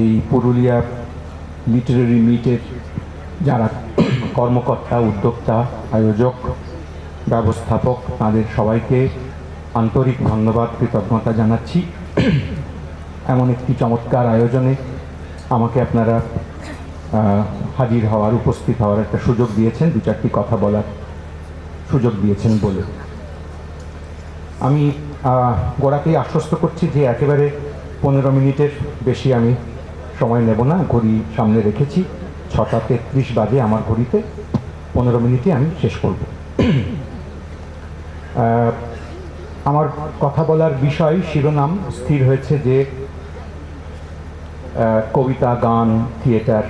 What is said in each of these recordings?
এই পুরুলিয়া লিটারেরি মিটের যারা কর্মকর্তা, উদ্যোক্তা, আয়োজক, ব্যবস্থাপক, তাদের সবাইকে আন্তরিক ধন্যবাদ, কৃতজ্ঞতা জানাচ্ছি। এমন একটি চমৎকার আয়োজনে আমাকে আপনারা হাজির হওয়ার, উপস্থিত হওয়ার একটা সুযোগ দিয়েছেন, দু চারটি কথা বলার সুযোগ দিয়েছেন বলে আমি গোড়াতেই আশ্বস্ত করছি যে একেবারে 15 মিনিটের বেশি আমি সময় নেব না। ঘড়ি সামনে রেখেছি, 6টা 33 বাজে আমার ঘড়িতে। 15 মিনিটে আমি শেষ করব। আমার কথা বলার বিষয়, শিরোনাম স্থির হয়েছে যে কবিতা, গান, থিয়েটার,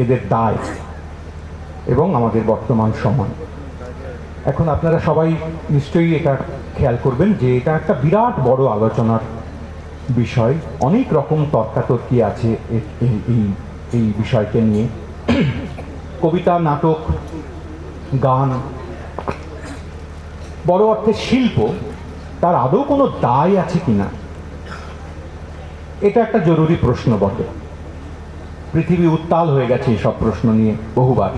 এদের দায় এবং আমাদের বর্তমান সময়। এখন আপনারা সবাই নিশ্চয়ই এটা খেয়াল করবেন যে এটা একটা বিরাট বড় আলোচনার বিষয়। অনেক রকম তর্কাতর্কি আছে এই বিষয়কে নিয়ে। কবিতা, নাটক, গান, বড় অর্থে শিল্প, তার আদৌ কোনো দায় আছে কিনা, এটা একটা জরুরি প্রশ্ন বটে। পৃথিবী উত্তাল হয়ে গেছে এইসব প্রশ্ন নিয়ে বহুবার।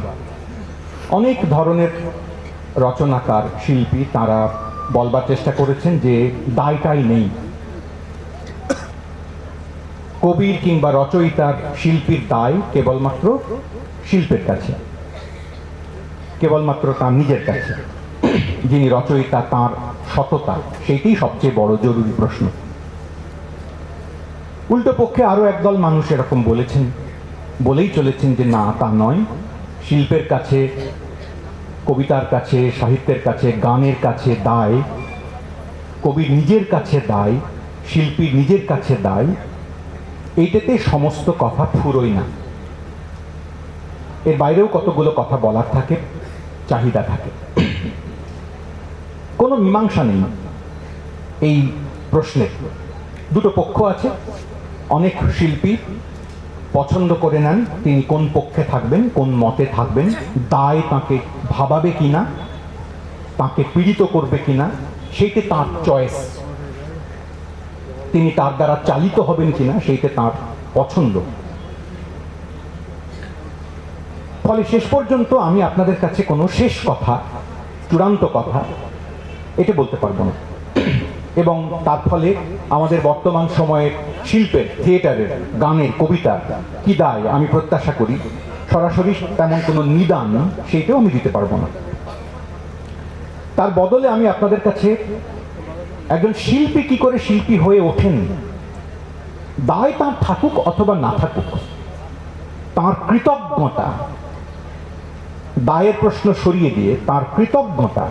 অনেক ধরনের রচনাকার, শিল্পী, তারা বলবার চেষ্টা করেছেন যে দায়টাই নেই। কবির কিংবা রচয়িতার, শিল্পীর দায় কেবলমাত্র শিল্পের কাছে, কেবলমাত্র তার নিজের কাছে। যিনি রচয়িতা, তার সততা, সেইটাই সবচেয়ে বড় জরুরি প্রশ্ন। উল্টো পক্ষে আরো একদল মানুষ এরকম বলেছেন, বলেই চলেছেন যে না, তা নয়। শিল্পের কাছে, কবিতার কাছে, সাহিত্যের কাছে, গানের কাছে দায়, কবির নিজের কাছে দায়, শিল্পীর নিজের কাছে দায়। এইটাতে সমস্ত কথা ফুরোয় না। এর বাইরেও কতগুলো কথা বলার থাকে, চাহিদা থাকে। কোনো মীমাংসা নেই এই প্রশ্নে। দুটো পক্ষ আছে। অনেক শিল্পী পছন্দ করে নেন তিনি কোন পক্ষে থাকবেন, কোন মতে থাকবেন। দায় তাকে ভাবাবে কিনা, তাকে পীড়িত করবে কিনা, সেইটা তার চয়েস। তিনি তার দ্বারা চালিত হবেন কিনা, সেইটা তার পছন্দ। ফলে শেষ পর্যন্ত আমি আপনাদের কাছে কোনো শেষ কথা, চূড়ান্ত কথা এটা বলতে পারবো না। এবং তার ফলে আমাদের বর্তমান সময়ের শিল্পের, থিয়েটারের, গানের, কবিতার কি দায় আমি প্রত্যাশা করি, সরাসরি তেমন কোনো নিদান সেইটাও আমি দিতে পারবো না। তার বদলে আমি আপনাদের কাছে একজন শিল্পী কি করে শিল্পী হয়ে ওঠেন, দায় তার থাকুক অথবা না থাকুক, তার কৃতজ্ঞতা, দায়ের প্রশ্ন সরিয়ে দিয়ে তার কৃতজ্ঞতা,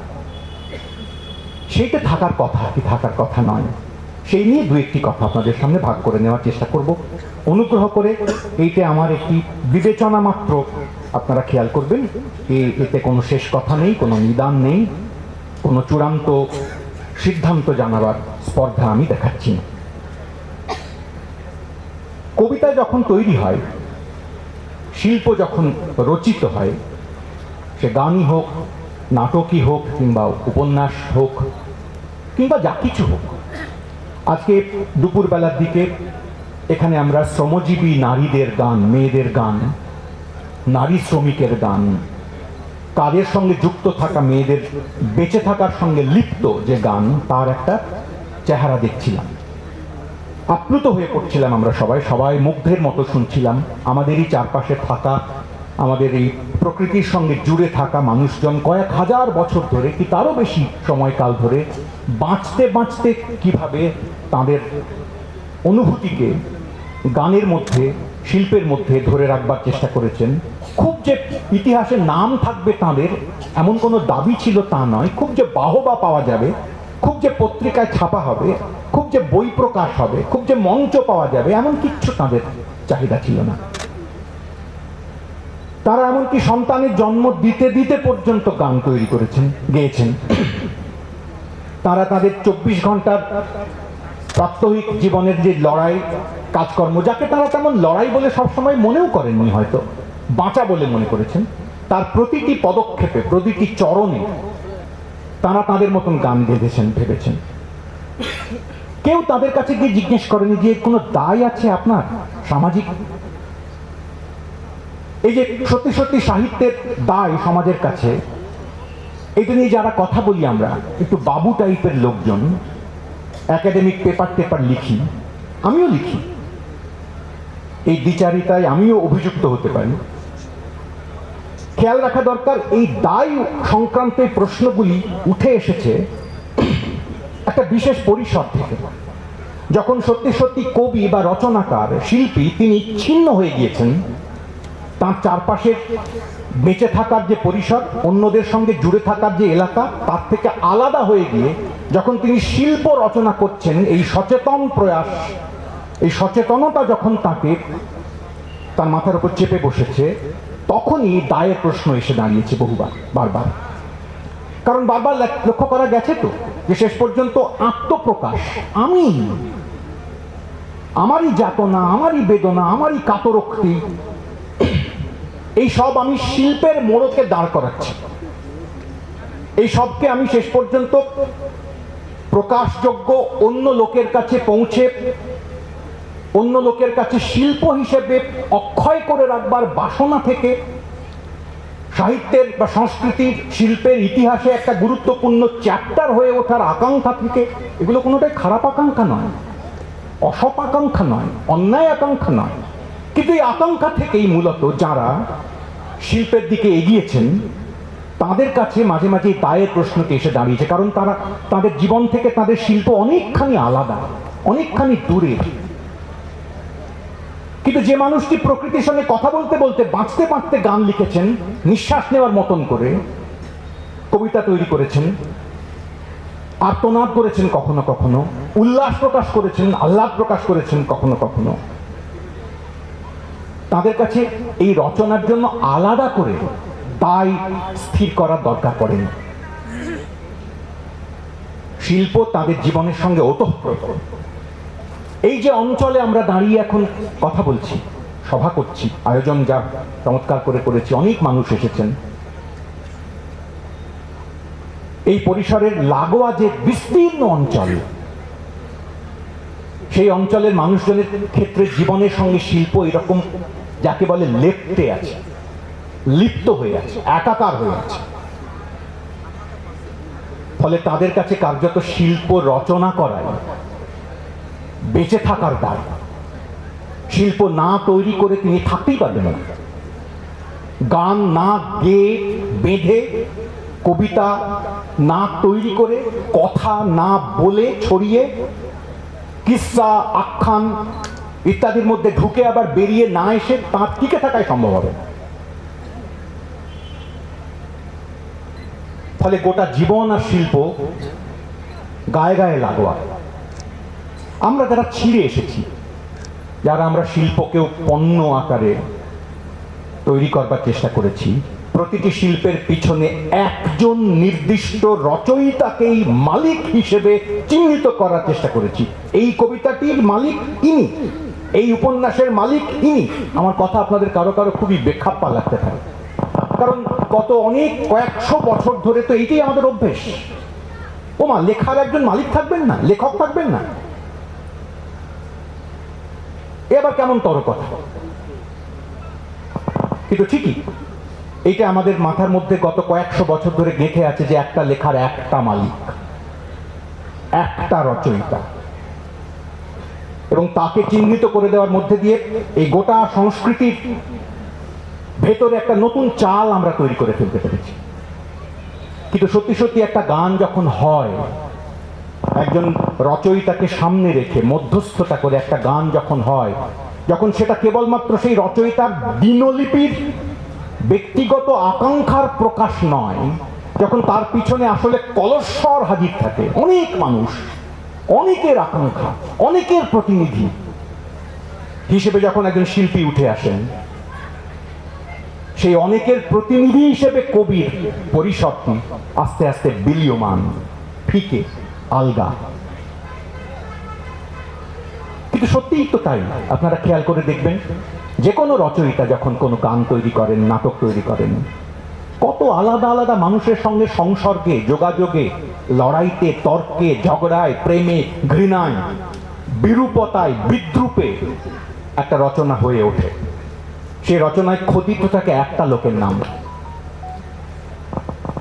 সেইটা থাকার কথা কি থাকার কথা নয়, সেই নিয়ে দু একটি কথা আপনাদের সামনে ভাগ করে নেওয়ার চেষ্টা করব। অনুগ্রহ করে এইটা আমার একটি বিবেচনা মাত্র, আপনারা খেয়াল করবেন। এতে কোনো শেষ কথা নেই, কোনো নিদান নেই, কোনো চূড়ান্ত সিদ্ধান্ত জানাবার স্পর্ধা আমি দেখাচ্ছি না। কবিতা যখন তৈরি হয়, শিল্প যখন রচিত হয়, সে গানই হোক, নাটকই হোক, কিংবা উপন্যাস হোক, কিংবা যা কিছু হোক। আজকে দুপুরবেলার দিকে এখানে আমরা শ্রমজীবী নারীদের গান, মেয়েদের গান, নারী শ্রমিকের গান, কাজের সঙ্গে যুক্ত থাকা মেয়েদের বেঁচে থাকার সঙ্গে লিপ্ত যে গান, তার একটা চেহারা দেখছিলাম। আপ্লুত হয়ে পড়ছিলাম আমরা সবাই মুগ্ধের মতো শুনছিলাম। আমাদেরই চারপাশে থাকা, আমাদের এই প্রকৃতির সঙ্গে জুড়ে থাকা মানুষজন কয়েক হাজার বছর ধরে, কি তারও বেশি সময়কাল ধরে বাঁচতে বাঁচতে কিভাবে তাদের অনুভূতিকে গানের মধ্যে, শিল্পের মধ্যে ধরে রাখবার চেষ্টা করেছেন। খুব যে ইতিহাসে নাম থাকবে তাদের এমন কোনো দাবি ছিল তা নয়। খুব যে বাহবা পাওয়া যাবে, খুব যে পত্রিকায় ছাপা হবে, খুব যে বই প্রকাশ হবে, খুব যে মঞ্চ পাওয়া যাবে, এমন কিচ্ছু তাদের চাহিদা ছিল না। তারা এমনকি সন্তানের জন্ম দিতে দিতে পর্যন্ত গান তৈরি করেছেন, গেয়েছেন। তারা তাদের 24 ঘন্টার প্রাত্যহিক জীবনের যে লড়াই, কাজকর্ম, যাকে তারা তেমন লড়াই বলে সবসময় মনেও করেননি, হয়তো বাঁচা বলে মনে করেছেন, তার প্রতিটি পদক্ষেপে, প্রতিটি চরণে তারা তাদের মতন গান গেঁথেছেন, ভেবেছেন। কেউ তাদের কাছে গিয়ে জিজ্ঞেস করেনি যে কোনো দায় আছে আপনার সামাজিক? এই যে সত্যি সত্যি সাহিত্যের দায় সমাজের কাছে, এটা নিয়ে যারা কথা বলি আমরা, একটু বাবু টাইপের লোকজন, একাডেমিক পেপার লিখি, আমিও লিখি, এই দ্বিচারিতায় আমিও অভিযুক্ত হতে পারি। খেয়াল রাখা দরকার, এই দায় সংক্রান্ত প্রশ্নগুলি উঠে এসেছে একটা বিশেষ পরিসর থেকে। যখন সত্যি সত্যি কবি বা রচনাকার, শিল্পী তিনি ছিন্ন হয়ে গিয়েছেন, তার চারপাশের বেঁচে থাকার যে পরিসর, অন্যদের সঙ্গে জুড়ে থাকার যে এলাকা, তার থেকে আলাদা হয়ে গিয়ে যখন তিনি শিল্প রচনা করছেন, এই সচেতন প্রয়াস, এই সচেতনতা যখন তাকে তার মাথার উপর চেপে বসেছে, তখনই দায়ের প্রশ্ন এসে দাঁড়িয়েছে বারবার। কারণ বারবার লক্ষ্য করা গেছে তো যে শেষ পর্যন্ত আত্মপ্রকাশ, আমারই যাতনা, আমারই বেদনা, আমারই কাতরোক্তি, এই সব আমি শিল্পের মোড়কে দাঁড় করাচ্ছি। এই সবকে আমি শেষ পর্যন্ত প্রকাশযোগ্য, অন্য লোকের কাছে পৌঁছে, অন্য লোকের কাছে শিল্প হিসেবে অক্ষয় করে রাখবার বাসনা থেকে, সাহিত্যের বা সংস্কৃতির শিল্পের ইতিহাসে একটা গুরুত্বপূর্ণ চ্যাপ্টার হয়ে ওঠার আকাঙ্ক্ষা থেকে, এগুলো কোনোটাই খারাপ আকাঙ্ক্ষা নয়, অসৎ আকাঙ্ক্ষা নয়, অন্যায় আকাঙ্ক্ষা নয়, কিন্তু এই আকাঙ্ক্ষা থেকেই মূলত যারা শিল্পের দিকে এগিয়েছেন তাদের কাছে মাঝে মাঝে দায়ের প্রশ্নটি এসে দাঁড়িয়েছে। কারণ তারা তাদের জীবন থেকে তাদের শিল্প অনেকখানি আলাদা, অনেকখানি দূরে। কিন্তু যে মানুষটি প্রকৃতির সঙ্গে কথা বলতে বলতে, বাঁচতে বাঁচতে গান লিখেছেন, নিঃশ্বাস নেওয়ার মতন করে কবিতা তৈরি করেছেন, আর্তনাদ করেছেন কখনো কখনো, উল্লাস প্রকাশ করেছেন, আহ্লাদ প্রকাশ করেছেন কখনো কখনো, তাদের কাছে এই রচনার জন্য আলাদা করে দায় স্থির করার দরকার পড়েনি। শিল্প তাদের জীবনের সঙ্গে ওতপ্রোত। এই যে অঞ্চলে আমরা দাঁড়িয়ে এখন কথা বলছি, সভা করছি, আয়োজন যা চমৎকার করে করেছি, অনেক মানুষ এসেছেন, এই পরিসরের লাগোয়া যে বিস্তীর্ণ অঞ্চল, সেই অঞ্চলের মানুষজনের ক্ষেত্রে জীবনের সঙ্গে শিল্প এরকম যাকে বলে লেপ্টে আছে, লিপ্ত হয়ে আছে, একাকার হয়ে আছে। ফলে তাদের কাছে কার্যত শিল্প রচনা করায় বেঁচে থাকার দায়। শিল্প না তৈরি করে তিনি থাকতেই পারবেন না। গান না গেয়ে বেঁধে, কবিতা না তৈরি করে, কথা না বলে ছড়িয়ে, কিস্সা আখ্যান ইত্যাদির মধ্যে ঢুকে আবার বেরিয়ে না এসে তার টিকে থাকাই সম্ভব হবে। ফলে গোটা জীবন আর শিল্প গায়ে গায়ে লাগোয়া। আমরা যারা ছিঁড়ে এসেছি, যারা আমরা শিল্পকেও পণ্য আকারে তৈরি করবার চেষ্টা করেছি, প্রতিটি শিল্পের পিছনে একজন নির্দিষ্ট রচয়িতাকেই মালিক হিসেবে চিহ্নিত করার চেষ্টা করেছি। এই কবিতাটির মালিক ইনি, এই উপন্যাসের মালিক ইনি। আমার কথা আপনাদের কারো কারো খুবই বেখাপ্পা লাগতে পারে, কারণ গত কয়েকশো বছর ধরে তো এইটাই আমাদের অভ্যেস। ওমা, লেখার একজন মালিক থাকবেন না, লেখক থাকবেন না, এবার কেমন তর কথা। কিন্তু ঠিকই এইটা আমাদের মাথার মধ্যে গত কয়েকশো বছর ধরে গেঁথে আছে যে একটা লেখার একটা মালিক, একটা রচয়িতা, এবং তাকে চিহ্নিত করে দেওয়ার মধ্যে দিয়ে এই গোটা সংস্কৃতির ভেতরে একটা নতুন চাল আমরা তৈরি করে ফেলতে পেরেছি। কিন্তু সত্যি সত্যি একটা গান যখন হয়, একজন রচয়িতাকে সামনে রেখে মধ্যস্থতা করে একটা গান যখন হয়, যখন সেটা কেবলমাত্র সেই রচয়িতার দিনলিপির ব্যক্তিগত আকাঙ্ক্ষার প্রকাশ নয়, যখন তার পিছনে আসলে কলস্বর হাজির থাকে, অনেক মানুষ, অনেকের আকাঙ্ক্ষা, অনেকের প্রতিনিধি হিসেবে যখন একজন শিল্পী উঠে আসেন, সেই অনেকের প্রতিনিধি হিসেবে কবির পরিসরটি আস্তে আস্তে বিলীয়মান, ফিকে, আলগা। কিন্তু সত্যিই তো তাই। আপনারা খেয়াল করে দেখবেন, যে কোনো রচয়িতা যখন কোনো গান তৈরি করেন, নাটক তৈরি করেন, কত আলাদা আলাদা মানুষের সঙ্গে সংসর্গে, যোগাযোগে লড়াইতে, তর্কে, ঝগড়ায়, প্রেমে, ঘৃণায়, বিরূপতায়, বিদ্রুপে একটা রচনা হয়ে ওঠে। সেই রচনায় খোদিত থাকে একটা লোকের নাম।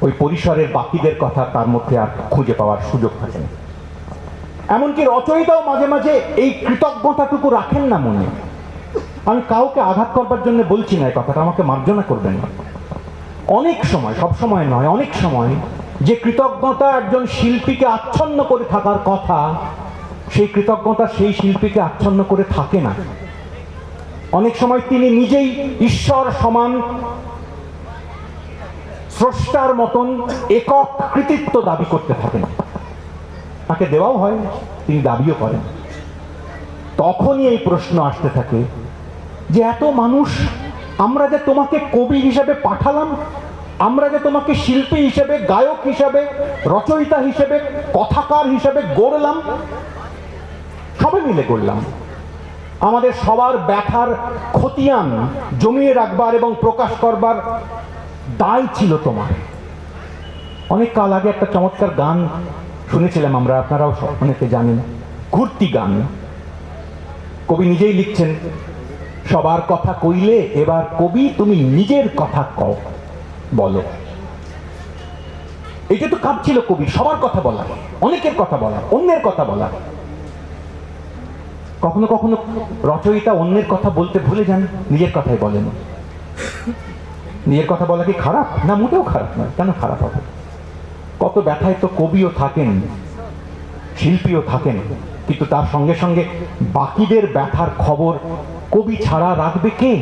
ওই পরিসরের বাকিদের কথা তার মধ্যে আর খুঁজে পাওয়ার সুযোগ থাকে না। এমনকি রচয়িতাও মাঝে মাঝে এই কৃতজ্ঞতাটুকু রাখেন না মনে। আমি কাউকে আঘাত করবার জন্য বলছি না এই কথাটা, আমাকে মার্জনা করবেন না। অনেক সময়, সব সময় নয়, অনেক সময় যে কৃতজ্ঞতা একজন শিল্পীকে আচ্ছন্ন করে থাকার কথা, সেই কৃতজ্ঞতা সেই শিল্পীকে আচ্ছন্ন করে থাকে না। অনেক সময় তিনি নিজেই ঈশ্বর সমান, স্রষ্টার মতন একক কৃতিত্ব দাবি করতে থাকেন। তাকে দেওয়াও হয়, তিনি দাবিও করেন। তখনই এই প্রশ্ন আসতে থাকে যে এত মানুষ, আমরা যে তোমাকে কবি হিসেবে পাঠালাম, আমরা যে তোমাকে শিল্পী হিসেবে, গায়ক হিসেবে, রচয়িতা হিসেবে, কথাকার হিসেবে গড়লাম, সবাই মিলে গড়লাম, আমাদের সবার ব্যথার খতিয়ান জমিয়ে রাখবার এবং প্রকাশ করবার দায় ছিল তোমার। অনেক কাল আগে একটা চমৎকার গান শুনেছিলাম আমরা, আপনারাও অনেকে জানেন, ঘুরতি গান। কবি নিজেই লিখছেন, সবার কথা কইলে এবার কবি তুমি নিজের কথা কও, বলো। এটা তো কাজ ছিল কবি, সবার কথা বলা, অনেকের কথা বলা, অন্যের কথা বলা। কখনো কখনো রচয়িতা অন্যের কথা বলতে ভুলে যান, নিজের কথাই বলেন। নিজের কথা বলা কি খারাপ? না, মোটেও খারাপ নয়। কেন খারাপ হবে? কত ব্যথায় তো কবিও থাকেন, শিল্পীও থাকেন, কিন্তু তার সঙ্গে সঙ্গে বাকিদের ব্যথার খবর কবি ছাড়া রাখবে কে?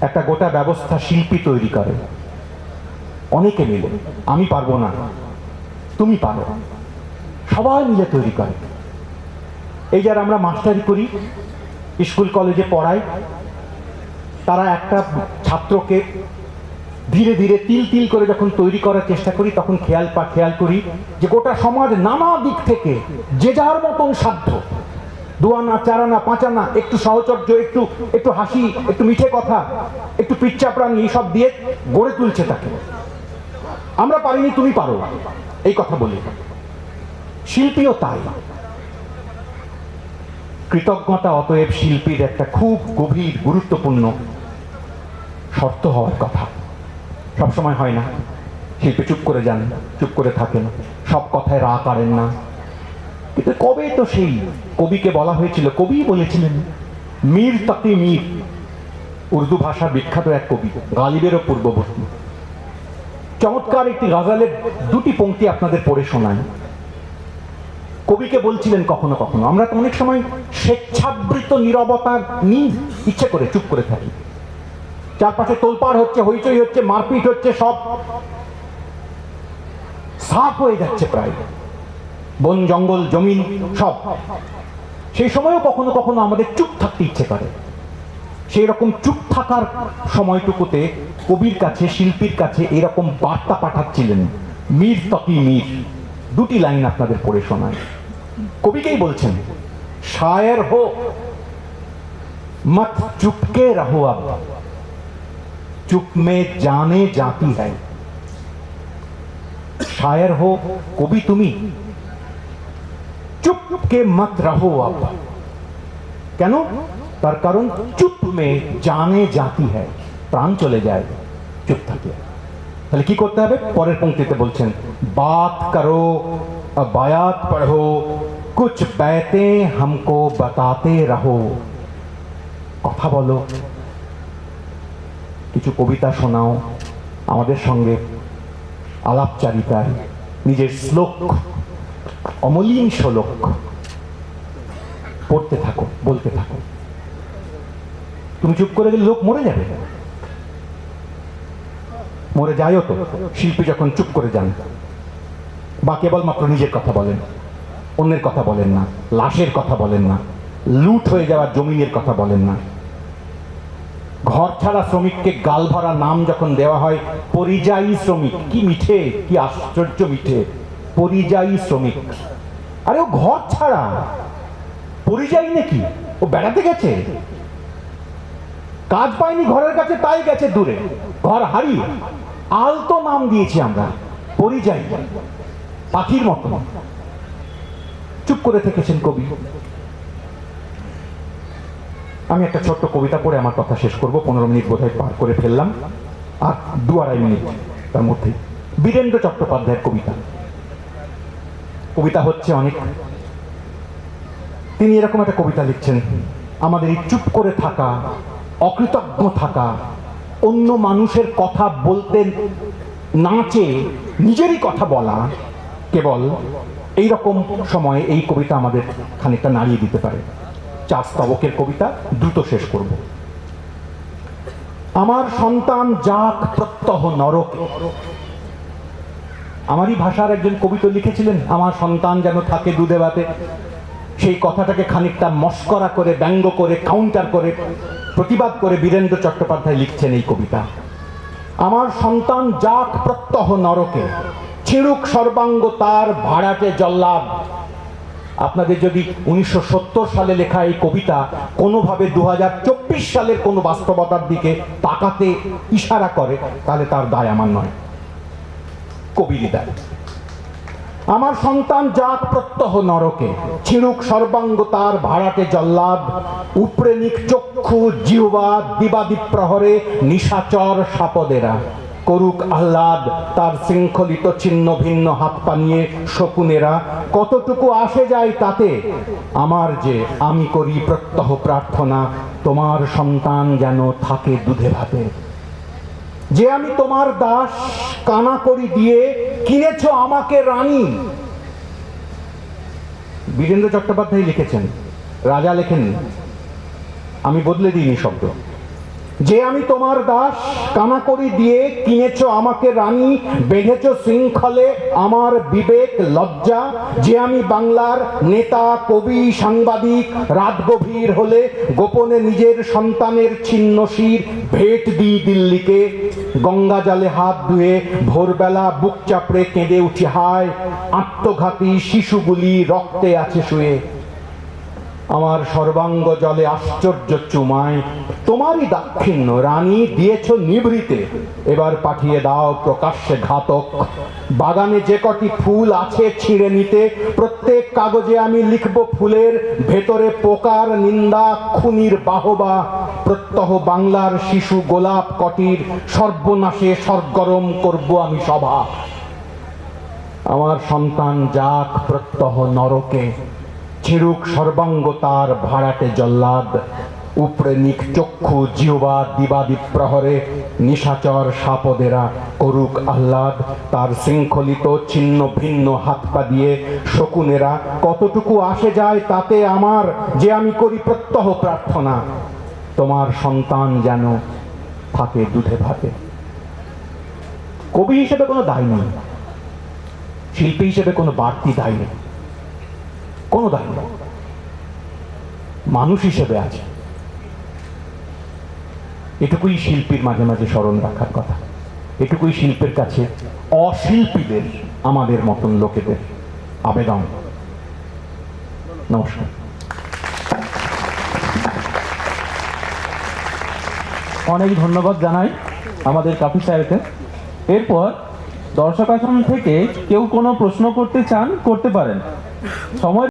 একটা গোটা ব্যবস্থা শিল্পী তৈরি করে অনেকে মিলে। আমি পারবো না, তুমি পারো, সবাই মিলে তৈরি করে। এই যারা আমরা মাস্টারি করি, স্কুল কলেজে পড়াই, তারা একটা ছাত্রকে ধীরে ধীরে তিল তিল করে যখন তৈরি করার চেষ্টা করি, তখন খেয়াল করি যে গোটা সমাজ নানা দিক থেকে যে যার মতন সাধ্য, দুয়ানা, চারানা, পাঁচানা, একটু সহচর্য, একটু হাসি, একটু মিঠে কথা, একটু পিচ্চাপ্রাণী, এইসব দিয়ে গড়ে তুলছে তাকে। আমরা পারিনি, তুমি পারো, এই কথা বলি। শিল্পীও তাই। কৃতজ্ঞতা অতএব শিল্পীর একটা খুব গভীর গুরুত্বপূর্ণ শর্ত হওয়ার কথা। সবসময় হয় না, শিল্পী চুপ করে যান, চুপ করে থাকেন, সব কথায় রা করেন না। কিন্তু কবে তো সেই কবিকে বলা হয়েছিল, কবি বলেছিলেন, মীর তাকি মীর, উর্দু ভাষার বিখ্যাত এক কবি, গালিবেরও পূর্ববর্তী। চমৎকার একটি গজলের দুটি পংক্তি আপনাদের পড়ে শোনায়। কবিকে বলছিলেন কখনো কখনো, আমরা তো অনেক সময় স্বেচ্ছাবৃত নীরবতা নিই, ইচ্ছে করে চুপ করে থাকি। চারপাশে তোলপাড় হচ্ছে, হইচই হচ্ছে, মারপিট হচ্ছে, সব সাফ হয়ে যাচ্ছে প্রায়, বন জঙ্গল জমিন সব। সেই সময়ও কখনো কখনো আমাদের চুপ থাকতে ইচ্ছে করে। সেই রকম চুপ থাকার সময়টুকুতে কবির কাছে, শিল্পীর কাছে এরকম বার্তা পাঠাচ্ছিলেন মীর তকি মীর। দুটি লাইন আপনাদের পড়ে শোনায়। কবিকেই বলছেন, শায়ের হো মত চুপকে রহো, আব চুপ মে জানে জাতি হ্যায়। শায়ের হো, কবি তুমি, চুপকে মত রহো আব। কেন? তার কারণ চুপ মে জানে জাতি হ্যায়, প্রাণ চলে যায় চুপ থাকে। তাহলে কি করতে হবে? পরের পংক্তিতে বলছেন, বাত করো বায়াত পড়ো, কুছ বাইতে হামকো বাতাতে রহো। কথা বলো, কিছু কবিতা শোনাও, আমাদের সঙ্গে আলাপচারিতায় নিজের শ্লোক, অমলিন শ্লোক পড়তে থাকো, বলতে থাকো। তুমি চুপ করে গেলে লোক মরে যাবে, মরে যায়ও তো শিল্পী যখন চুপ করে যান, বা কেবলমাত্র নিজের কথা বলেন, অন্যের কথা বলেন না, লাশের কথা বলেন না, লুট হয়ে যাওয়া জমিনের কথা বলেন না। ঘর ছাড়া শ্রমিককে গাল ভরা নাম যখন দেওয়া হয় পরিযায়ী শ্রমিক, কি মিঠে, কি আশ্চর্য মিঠে, পরিযায়ী শ্রমিক। আরে ও ঘর ছাড়া, পরিযায়ী নাকি? ও বেড়াতে গেছে, কাজ পায়নি ঘরের কাছে, তাই গেছে দূরে, ঘর হারিয়ে। আলতো নাম দিয়েছি আমরা, পরিযায়ী পাখির মতো চুপ করে থেকেছেন কবি। আমি একটা ছোট্ট কবিতা পড়ে আমার কথা শেষ করব। 15 মিনিট বোধহয় পার করে ফেললাম, আর 2-2.5 মিনিট তার মধ্যে। বীরেন্দ্র চট্টোপাধ্যায়ের কবিতা। কবিতা হচ্ছে অনেক। তিনি এরকম একটা কবিতা লিখছেন, আমাদের এই চুপ করে থাকা, অকৃতজ্ঞ থাকা, অন্য মানুষের কথা বলতে না চেয়ে নিজেরই কথা বলা, কেবল এইরকম সময় এই কবিতা আমাদের খানিকটা নাড়িয়ে দিতে পারে। চার স্তবকের কবিতা, দ্রুত শেষ করব। আমার সন্তান যাক প্রত্যহ নরকে। আমারই ভাষার একজন কবি তো লিখেছিলেন, আমার সন্তান যেন থাকে দুধে ভাতে। সেই কথাটাকে খানিকটা মস্করা করে, ব্যঙ্গ করে, কাউন্টার করে, প্রতিবাদ করে বীরেন্দ্র চট্টোপাধ্যায় লিখছেন এই কবিতা। আমার সন্তান যাক প্রত্যহ নরকে, ছিড়ুক সর্বাঙ্গ তার ভাড়াটে জল্লাদ। আপনাদের যদি 1970 সালে লেখা এই কবিতা কোনোভাবে 2024 সালের কোনো বাস্তবতার দিকে তাকাতে ইশারা করে, তাহলে তার দায় আমার নয়, কবিরই দায়। আমার সন্তান যাক প্রত্যহ নরকে, ছিড়ুক সর্বাঙ্গ তার ভাড়াটে জল্লাদ। উপরে নিক চক্ষু জিহ্বা দিবাদি প্রহরে নিশাচর সাপদেরা। করুক আহ্লাদ তার শৃঙ্খলিত ছিন্ন ভিন্ন হাত পা নিয়ে শকুনেরা। কতটুকু আসে যায় তাতে আমার, যে আমি করি প্রত্যহ প্রার্থনা, তোমার সন্তান যেন থাকে দুধে ভাতে। যে আমি তোমার দাস, কানা করি দিয়ে কিনেছ আমাকে রানী। বীরেন্দ্র চট্টোপাধ্যায় লিখেছেন, রাজা লেখেন, আমি বদলে দিইনি শব্দ। যে আমি তোমার দাস, কানা করি দিয়ে কিনেছ আমাকে রানী। বেঁধেছ শৃঙ্খলে আমার বিবেক লজ্জা। যে আমি বাংলার নেতা, কবি, সাংবাদিক, রাত গভীর হলে গোপনে নিজের সন্তানের ছিন্ন শির ভেট দিই দিল্লিকে। গঙ্গা জলে হাত ধুয়ে ভোরবেলা বুক চাপড়ে কেঁদে উঠি, হায় আত্মঘাতী শিশুগুলি রক্তে আছে শুয়ে। আমার সর্বাঙ্গ জলে আশ্চর্য চুমায়, তোমারই দাক্ষিণ্য রানী দিয়েছ নিভৃতে। এবার পাঠিয়ে দাও প্রকাশ্যে ঘাতক। বাগানে যে কটি ফুল আছে ছিঁড়ে নিতে, প্রত্যেক কাগজে আমি লিখব ফুলের ভেতরে পোকার নিন্দা, খুনির বাহবা। প্রত্যহ বাংলার শিশু গোলাপ কটির সর্বনাশে সরগরম করব আমি সভা। আমার সন্তান যাক প্রত্যহ নরকে, ছিড়ুক সর্বাঙ্গ তার ভাড়াটে জল্লাদ। উপরে নিক চক্ষু জিহ্বা দিবাদি প্রহরে নিশাচর সাপদেরা। করুক আহ্লাদ তার শৃঙ্খলিত ছিন্ন ভিন্ন হাত পা দিয়ে শকুনেরা। কতটুকু আসে যায় তাতে আমার, যে আমি করি প্রত্যহ প্রার্থনা, তোমার সন্তান যেন থাকে দুধে ভাতে। কবি হিসেবে কোনো দায় নেই, শিল্পী হিসেবে কোনো বাড়তি দায় নেই, কোনো দায় নেই। মানুষ হিসেবে আছে, এটুকুই শিল্পীর মাঝে মাঝে স্মরণ রাখার কথা। এটুকুই শিল্পের কাছে অশিল্পীদের, আমাদের মতন লোকেদের আবেদন। নমস্কার। অনেক ধন্যবাদ জানাই আমাদের কাফি সাহেবকে। এরপর দর্শক আসন থেকে কেউ কোনো প্রশ্ন করতে চান, করতে পারেন। সময়